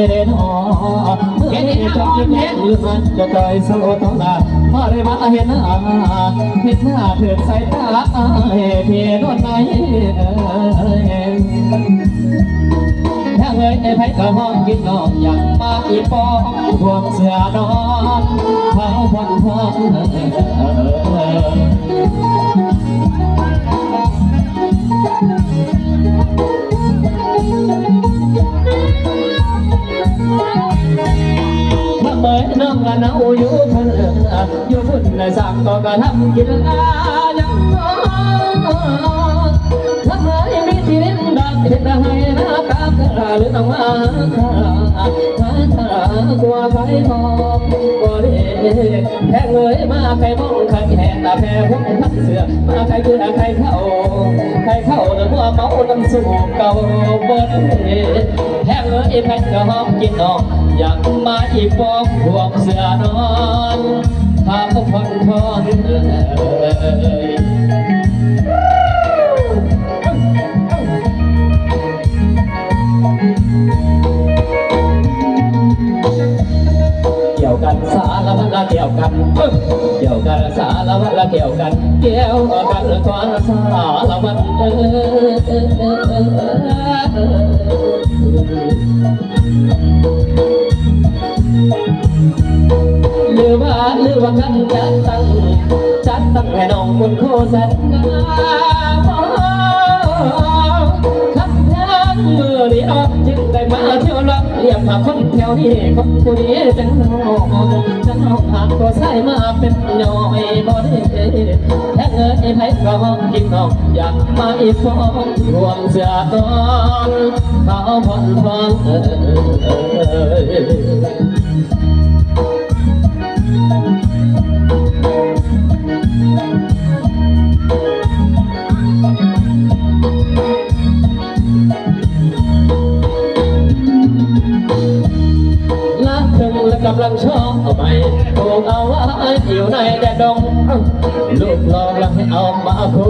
เด่นหอเมื่อนี้จอมเห็นหรือมันจะต่อยโซ่ต้องลาพอได้มาเห็นหน้าเห็นหน้าเถิดสายตาเพียนวดไหนถ้าเอ่ยไอ้ไผ่กระห้องกินนอนอยากมาอีปองรวมเสือนอนเขาผ่อนผ่อนเมื่อน้องกันเอาอยู่พุ่นอยู่พุ่นในสั่งก็กระทำกินยังทำไมมีที่เล่นดักเห็นให้หน้ากากหรือต้องมากลัวใครมองก็ได้แค่เงยมาใครมองใครแหกตาแพ้พวกทักเสือมาใครคือใครเข้าเนื้อเมาน้ำสูบเก่าบนแค่เงยแพ้ก็หอมกินนองอยากมาอีกฟองห่วงเสือนอนพาเขาผ่อนผ่อนเกี่ยวกันสารพัดละเกี่ยวกันเกี่ยวกันสารพัดละเกี่ยวกันเกี่ยวกันก่อนสารพัดหรือว่ากันจัดตั้งให้น้องบนโคสันงามขับทางมือนี้น้องจึงได้มาเที่ยวลับเรียกมาคนแถวนี้คนผู้นี้จังน้องหากก็ใส่มาเป็นย่อยบ่ได้แค่เงินไอ้ไผ่ก็ห้องกินน้องอยากมาอีกฟองรวมเสือตอนเขาผ่อนผ่อนกำลังชอบเอาไปถูกเอาไว้อยู่ในแดดดงลูกลองแล้วให้เอามาคู่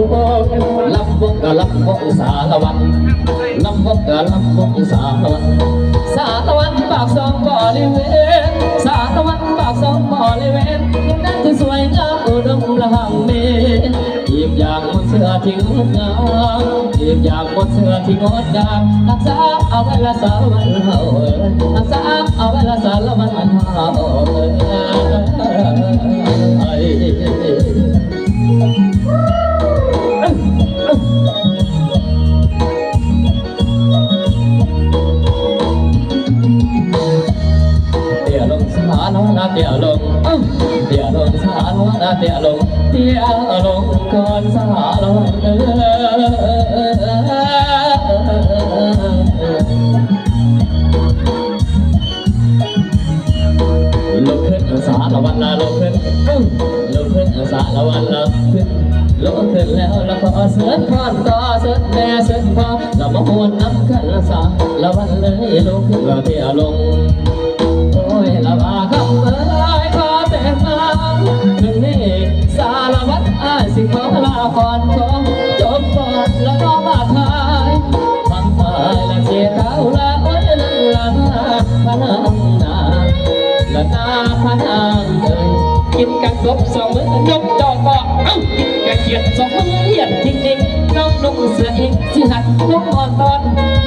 ลำวงกับลำวงสารวัตรลำวงกับลำวงสารวัตรปากสองบ่อลิเวนสารวัตรปากสองบ่อลิเวนนั่นคือสวยงามอุดมละหังเมอีกอย่างบนเสื้อที่งดงามอีกอย่างบนเสื้อที่งดงามรักษาเอาไว้ละสารวัตรเฮารักษาเอาไว้ละสารวัตรเฮาเตี่ยลงสารวัตรเตี่ยลงสารวัตรเตี่ยลงก่อนสารวัตรลงขึ้นสารวัตรลงขึ้นสารวัตรลงขึ้นแล้วก็เสือพอนต่อเสือแม่เสือพอแล้วมาหวนน้ำขันสารวัตรเลยลงขึ้นเตี่ยลงโอ้ยละว่าคำเอ้ยขอแต่มาถึงนี่สารวัตรสิขอลาก่อนของจบก่อนแล้วก็มาทายฟังไปและเสียเท้าละโอ้ยนั่งละพนังนาละนาพนังกินกันครบสองมือยกจอก่อนกินกันเขียดสองมือเหียดทิ้งทิ้งน้องนุ่งเสื้ออีกที่หัดนุ่งอ่อนตอน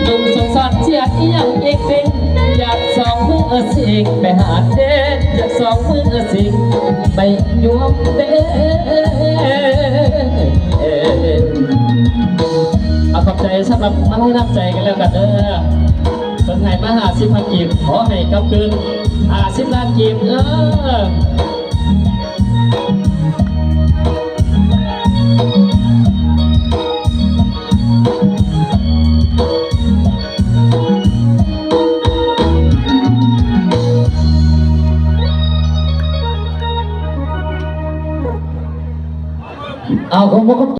นุ่งสงสารเชียดยังอีกสิ่งอยากสองมือสิงไปหาเด็ดอยากสองมือสิงไปยวมเด็ดเอาขอบใจสำหรับมาให้น้ำใจกันแล้วกันเด้อคนไทยมา50,000 กีบขอให้กลับคืน50 ล้านกีบเอาผม